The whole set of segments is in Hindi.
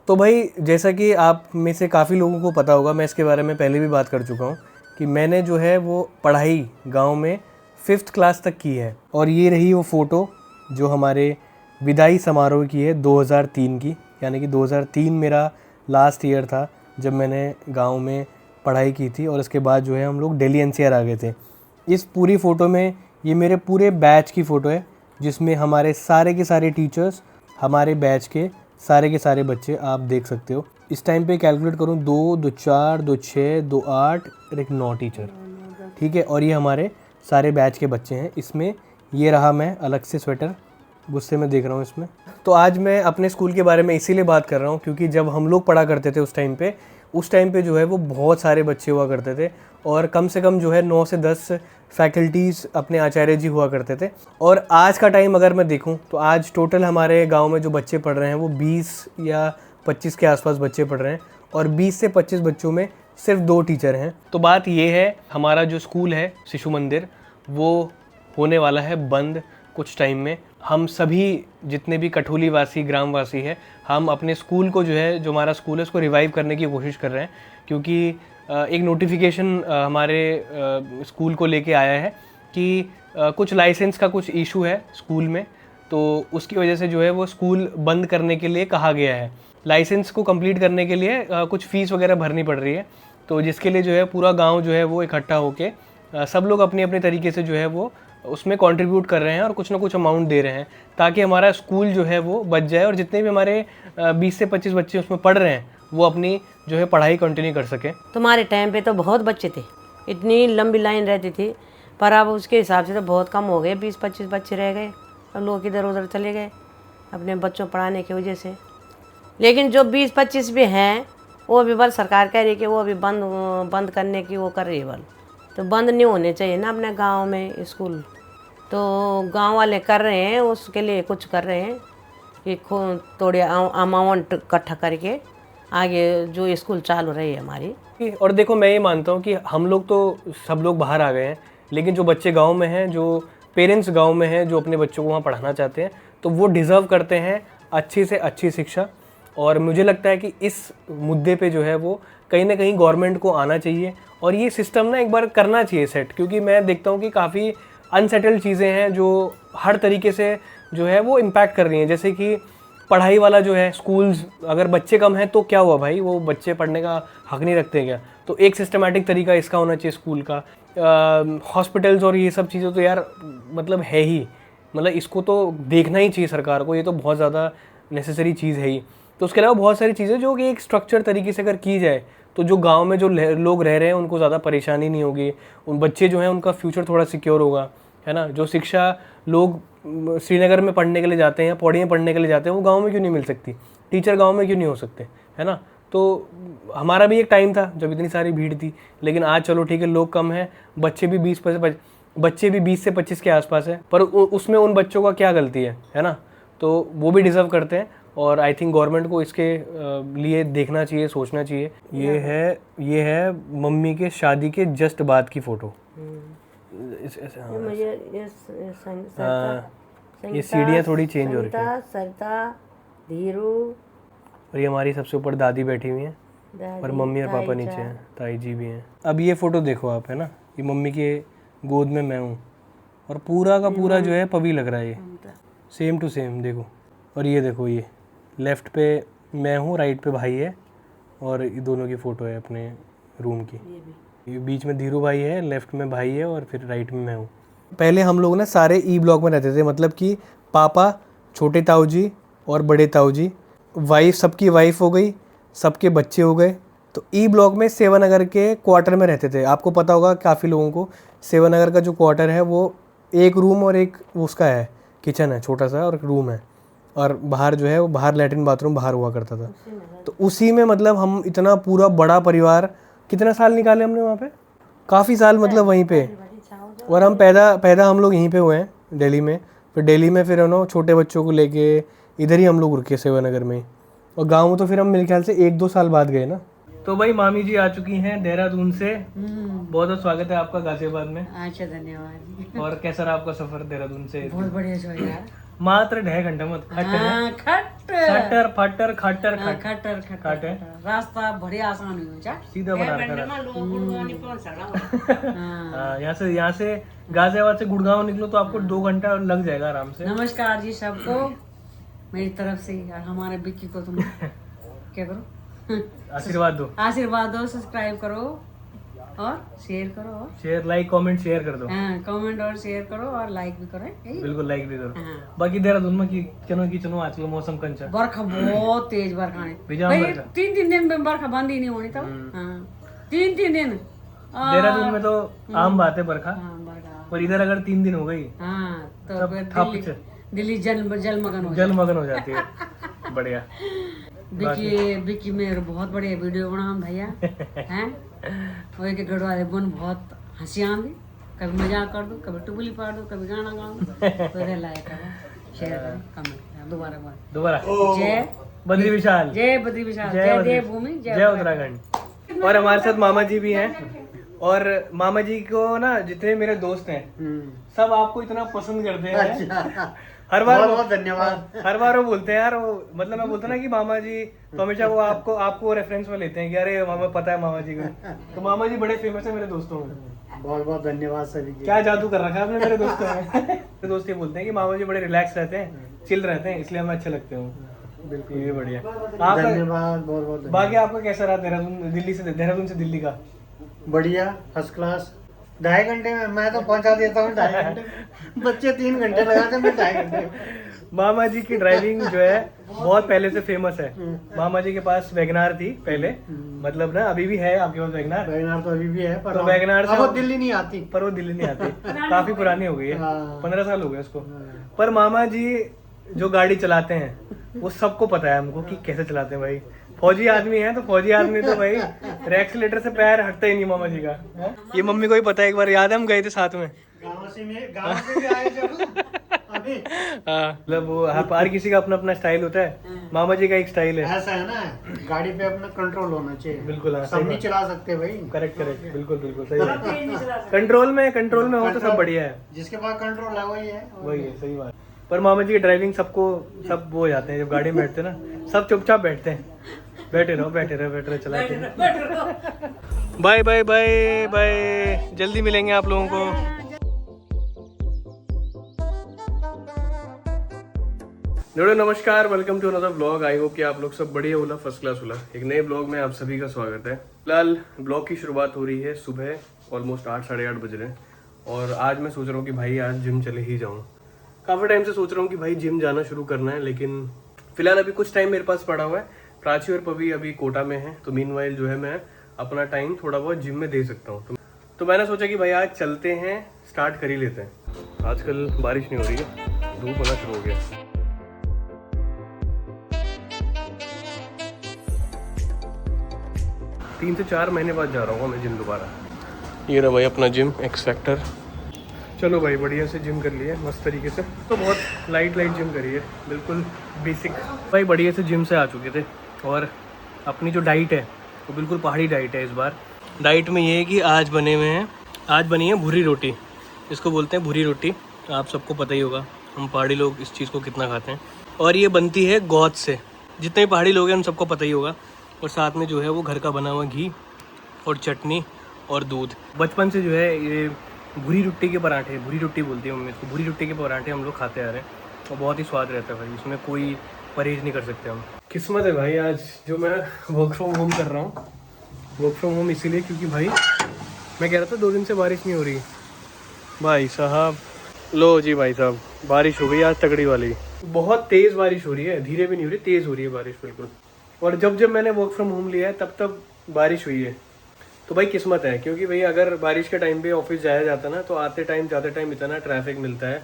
तो भाई जैसा कि आप में से काफ़ी लोगों को पता होगा, मैं इसके बारे में पहले भी बात कर चुका हूँ कि मैंने जो है वो पढ़ाई गांव में 5th क्लास तक की है। और ये रही वो फ़ोटो जो हमारे विदाई समारोह की है 2003 की, यानी कि 2003 मेरा लास्ट ईयर था जब मैंने गांव में पढ़ाई की थी। और इसके बाद जो है हम लोग दिल्ली एनसीआर आ गए थे। इस पूरी फ़ोटो में ये मेरे पूरे बैच की फ़ोटो है जिसमें हमारे सारे के सारे टीचर्स, हमारे बैच के सारे बच्चे आप देख सकते हो। इस टाइम पे कैलकुलेट करूँ 2, 2 4, 2 6, 2 8 और 1 9 टीचर, ठीक है। और ये हमारे सारे बैच के बच्चे हैं। इसमें ये रहा मैं अलग से स्वेटर, गुस्से में देख रहा हूँ इसमें। तो आज मैं अपने स्कूल के बारे में इसीलिए बात कर रहा हूँ क्योंकि जब हम लोग पढ़ा करते थे उस टाइम पे जो है वो बहुत सारे बच्चे हुआ करते थे और कम से कम जो है 9 से 10 फैकल्टीज़ अपने आचार्य जी हुआ करते थे। और आज का टाइम अगर मैं देखूं तो आज टोटल हमारे गांव में जो बच्चे पढ़ रहे हैं वो 20 या 25 के आसपास बच्चे पढ़ रहे हैं और 20 से 25 बच्चों में सिर्फ 2 टीचर हैं। तो बात ये है, हमारा जो स्कूल है शिशु मंदिर वो होने वाला है बंद कुछ टाइम में। हम सभी जितने भी कठोली वासी, ग्रामवासी हैं, हम अपने स्कूल को जो हमारा स्कूल है उसको रिवाइव करने की कोशिश कर रहे हैं क्योंकि एक नोटिफिकेशन हमारे स्कूल को लेके आया है कि कुछ लाइसेंस का कुछ इशू है स्कूल में, तो उसकी वजह से जो है वो स्कूल बंद करने के लिए कहा गया है। लाइसेंस को कंप्लीट करने के लिए कुछ फ़ीस वगैरह भरनी पड़ रही है, तो जिसके लिए जो है पूरा गांव जो है वो इकट्ठा होके सब लोग अपने अपने तरीके से जो है वो उसमें कंट्रीब्यूट कर रहे हैं और कुछ ना कुछ अमाउंट दे रहे हैं ताकि हमारा स्कूल जो है वो बच जाए और जितने भी हमारे 20 से 25 बच्चे उसमें पढ़ रहे हैं वो अपनी जो है पढ़ाई कंटिन्यू कर सकें। तुम्हारे टाइम पे तो बहुत बच्चे थे, इतनी लंबी लाइन रहती थी, पर अब उसके हिसाब से तो बहुत कम हो गए। 20-25 बच्चे रह गए और लोग इधर उधर चले गए अपने बच्चों पढ़ाने की वजह से। लेकिन जो 20-25 भी हैं वो भी बल सरकार कह रही है कि वो अभी बंद करने की वो कर रही है बल, तो बंद नहीं होने चाहिए ना अपने गाँव में स्कूल। तो गांव वाले कर रहे हैं, उसके लिए कुछ कर रहे हैं कि थोड़े अमाउंट इकट्ठा करके आगे जो स्कूल चालू रही है हमारी। और देखो मैं ये मानता हूँ कि हम लोग तो सब लोग बाहर आ गए हैं, लेकिन जो बच्चे गांव में हैं, जो पेरेंट्स गांव में हैं, जो अपने बच्चों को वहाँ पढ़ाना चाहते हैं, तो वो डिज़र्व करते हैं अच्छी से अच्छी शिक्षा। और मुझे लगता है कि इस मुद्दे पे जो है वो कहीं ना कहीं गवर्नमेंट को आना चाहिए और ये सिस्टम ना एक बार करना चाहिए सेट, क्योंकि मैं देखता हूँ कि काफ़ी अनसेटल्ड चीज़ें हैं जो हर तरीके से जो है वो इम्पैक्ट कर रही हैं। जैसे कि पढ़ाई वाला जो है, स्कूल्स अगर बच्चे कम हैं तो क्या हुआ भाई, वो बच्चे पढ़ने का हक नहीं रखते क्या? तो एक सिस्टमेटिक तरीका इसका होना चाहिए स्कूल का। हॉस्पिटल्स और ये सब चीज़ें तो यार मतलब है ही, मतलब इसको तो देखना ही चाहिए सरकार को, ये तो बहुत ज़्यादा नेसेसरी चीज़ है ही। तो उसके अलावा बहुत सारी चीज़ें जो कि एक स्ट्रक्चर तरीके से अगर की जाए तो जो गांव में जो लोग रह रहे हैं उनको ज़्यादा परेशानी नहीं होगी, उन बच्चे जो हैं उनका फ्यूचर थोड़ा सिक्योर होगा, है ना। जो शिक्षा लोग श्रीनगर में पढ़ने के लिए जाते हैं या पौड़ियाँ पढ़ने के लिए जाते हैं वो गांव में क्यों नहीं मिल सकती? टीचर गांव में क्यों नहीं हो सकते, है ना। तो हमारा भी एक टाइम था जब इतनी सारी भीड़ थी, लेकिन आज चलो ठीक है, लोग कम हैं, बच्चे भी 20 से 25 के आसपास है, पर उसमें उन बच्चों का क्या गलती है ना। तो वो भी डिज़र्व करते हैं और आई थिंक गवर्नमेंट को इसके लिए देखना चाहिए, सोचना चाहिए। ये है मम्मी के शादी के जस्ट बाद की फ़ोटो। ये सीढ़ियाँ थोड़ी चेंज हो रही हैं, सरिता, धीरू, और ये हमारी सबसे ऊपर दादी बैठी हुई हैं और मम्मी और पापा नीचे हैं, ताई जी भी हैं। अब ये फ़ोटो देखो आप, है ना, ये मम्मी के गोद में मैं हूँ और पूरा का पूरा जो है पवी लग रहा है, ये सेम टू सेम देखो। और ये देखो, ये लेफ़्ट पे मैं हूँ, राइट पे भाई है और ये दोनों की फ़ोटो है अपने रूम की। ये बीच में धीरू भाई है, लेफ़्ट में भाई है और फिर राइट में मैं हूँ। पहले हम लोग ना सारे ई ब्लॉक में रहते थे, मतलब कि पापा, छोटे ताऊ जी और बड़े ताऊ जी, वाइफ, सबकी वाइफ हो गई, सबके बच्चे हो गए। तो ई ब्लॉक में सेवानगर के क्वार्टर में रहते थे। आपको पता होगा काफ़ी लोगों को, सेवानगर का जो क्वार्टर है वो एक रूम और एक उसका है, किचन है छोटा सा और एक रूम है, और बाहर जो है वो बाहर लैट्रिन बाथरूम बाहर हुआ करता था। तो उसी में मतलब हम इतना पूरा बड़ा परिवार, कितना साल निकाले हमने वहाँ पे, काफ़ी साल मतलब वहीं पे। और हम पैदा हम लोग यहीं पे हुए हैं दिल्ली में। फिर दिल्ली में फिर ना छोटे बच्चों को लेके इधर ही हम लोग रुके सेवानगर में, और गाँव में तो फिर हम मेरे ख्याल से 1-2 साल बाद गए ना। तो भाई मामी जी आ चुकी हैं देहरादून से, बहुत बहुत स्वागत है आपका गाजियाबाद में। अच्छा, धन्यवाद। और कैसा रहा आपका सफ़र देहरादून से? बहुत बढ़िया जो यार, मात्र 2.5 घंटा मत खट्टर फट्टर खट्टर खट्टर रास्ता बढ़िया आसान हो सीधा बना रखा। यहाँ से गाजियाबाद से गुड़गांव निकलो तो आपको 2 घंटा लग जाएगा आराम से। नमस्कार जी सबको मेरी तरफ से, और हमारे बिक्की को तुम क्या करो आशीर्वाद दो, सब्सक्राइब करो और शेयर करो, और शेयर लाइक कमेंट शेयर कर दो। हाँ, कमेंट और शेयर करो और लाइक भी करो। बिल्कुल लाइक भी करो। हाँ। बाकी देहरादून में की चनो आज मौसम कंचा बरखा बहुत तेज बरखा ने 3 दिन में बरखा बंद ही नहीं होनी था। 3 दिन देहरादून में तो आम बात है बरखा, पर इधर अगर 3 दिन हो गई तो फिर दिल्ली जलमग्न हो जाती है। बढ़िया। बिक्की मेरे बहुत बढ़िया वीडियो बना भैया हैं, वो के गढ़ वाले बन बहुत हंसी आंदी, कभी मजाक कर दो, कभी टुगली पार दो, कभी गाना गा दो, तो लाइक करो, शेयर करो, कमेंट दोबारा जय बद्री विशाल, जय देवभूमि, जय उत्तराखंड। और हमारे साथ मामा जी भी हैं, और मामा जी को ना जितने मेरे दोस्त हैं सब आपको इतना पसंद करते हैं। हर बार बहुत धन्यवाद। हर बार वो बोलते हैं यार, वो मतलब मैं बोलता ना कि मामा जी, तो हमेशा वो आपको रेफरेंस में लेते हैं कि अरे मामा पता है मामा जी को, तो मामा जी बड़े फेमस है मेरे दोस्तों में। बहुत धन्यवाद सभी। क्या जादू कर रखा है आपने मेरे दोस्तों में। मेरे दोस्त ये बोलते हैं कि मामा जी बड़े रिलैक्स रहते हैं, चिल रहते हैं, इसलिए हमें अच्छे लगते हैं। बिल्कुल, ये बढ़िया। धन्यवाद, बहुत बाकी आपका कैसा रहा देहरादून से दिल्ली का? बढ़िया, फर्स्ट क्लास। 2.5 घंटे में मैं तो पहुंचा देता हूँ। 2.5 घंटे, बच्चे 3 घंटे लगाते, मैं 2.5 घंटे। मामा जी की ड्राइविंग जो है बहुत पहले से फेमस है। मामा जी के पास वैगनार थी पहले, मतलब ना अभी भी है आपके पास वैगनार तो अभी भी है, पर तो वैगनार से वो दिल्ली नहीं आती। काफी पुरानी हो गई है, 15 साल हो गए उसको। पर मामा जी जो गाड़ी चलाते हैं वो सबको पता है हमको कि कैसे चलाते हैं भाई। फौजी आदमी है तो फौजी आदमी तो भाई एक्सीलेटर से पैर हटता ही नहीं मामा जी का। ये मम्मी को ही पता है, एक बार याद है हम गए थे साथ में, गाँव से भी आए जब अभी। मतलब वो हर किसी का अपना अपना स्टाइल होता है, मामा जी का एक स्टाइल है। ऐसा है ना, गाड़ी पे अपना कंट्रोल होना चाहिए। बिल्कुल, सब नहीं चला सकते भाई। करेक्ट बिल्कुल सही है। कंट्रोल में हो तो सब बढ़िया है, जिसके पास कंट्रोल है वही है, सही बात। पर मामा जी की ड्राइविंग सब वो हो जाते हैं, जब गाड़ी में बैठते हैं ना सब चुपचाप बैठते हैं, बैठे रहो चलाते हैं। बाय, जल्दी मिलेंगे आप लोगों को। नमस्कार, welcome to another blog. I hope कि आप लोग सब बढ़िया होला, फर्स्ट क्लास होला। एक नए ब्लॉग में आप सभी का स्वागत है। फिलहाल ब्लॉग की शुरुआत हो रही है सुबह, ऑलमोस्ट 8 साढ़े 8 बज रहे हैं, और आज मैं सोच रहा हूँ कि भाई आज जिम चले ही जाऊँ। काफ़ी टाइम से सोच रहा हूँ कि भाई जिम जाना शुरू करना है, लेकिन फिलहाल अभी कुछ टाइम मेरे पास पड़ा हुआ है। प्राची और पवी अभी कोटा में है, तो मीनवाइल जो है मैं अपना टाइम थोड़ा बहुत जिम में दे सकता हूँ। तो मैंने सोचा कि भाई आज चलते हैं, स्टार्ट कर ही लेते हैं। आजकल बारिश नहीं हो रही है, धूप होना शुरू हो गया। तीन से 4 महीने बाद जा रहा हूँ मैं जिम दोबारा। ये रहा भाई अपना जिम एक्स फैक्टर। चलो भाई बढ़िया से जिम कर लिया मस्त तरीके से, तो बहुत लाइट जिम करी है, बिल्कुल बेसिक। भाई बढ़िया से जिम से आ चुके थे, और अपनी जो डाइट है वो बिल्कुल पहाड़ी डाइट है। इस बार डाइट में ये है कि आज बनी है भूरी रोटी, इसको बोलते हैं भूरी रोटी। आप सबको पता ही होगा हम पहाड़ी लोग इस चीज़ को कितना खाते हैं। और ये बनती है गौद से, जितने भी पहाड़ी लोग हैं उन सबको पता ही होगा। और साथ में जो है वो घर का बना हुआ घी और चटनी और दूध। बचपन से जो है ये भूरी रोटी के पराठे, भूरी रोटी बोलती है मम्मी इसको, भूरी रोटी के पराठे हम लोग खाते आ रहे हैं, और बहुत ही स्वाद रहता है भाई, इसमें कोई परहेज नहीं कर सकते हम। किस्मत है भाई आज जो मैं वर्क फ्रॉम होम कर रहा हूँ। वर्क फ्रॉम होम इसीलिए क्योंकि भाई मैं कह रहा था 2 दिन से बारिश नहीं हो रही। भाई साहब लो जी, भाई साहब बारिश हो गई आज तगड़ी वाली। बहुत तेज़ बारिश हो रही है, धीरे भी नहीं हो रही, तेज़ हो रही है बारिश बिल्कुल। और जब मैंने वर्क फ्रॉम होम लिया है तब बारिश हुई है, तो भाई किस्मत है। क्योंकि भाई अगर बारिश के टाइम पे ऑफिस जाया जाता ना, तो आते टाइम जाते टाइम इतना ट्रैफिक मिलता है,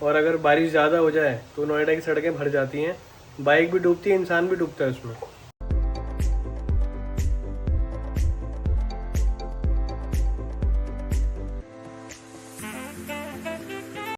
और अगर बारिश ज़्यादा हो जाए तो नोएडा की सड़कें भर जाती हैं, बाइक भी डूबती है, इंसान भी डूबता है उसमें।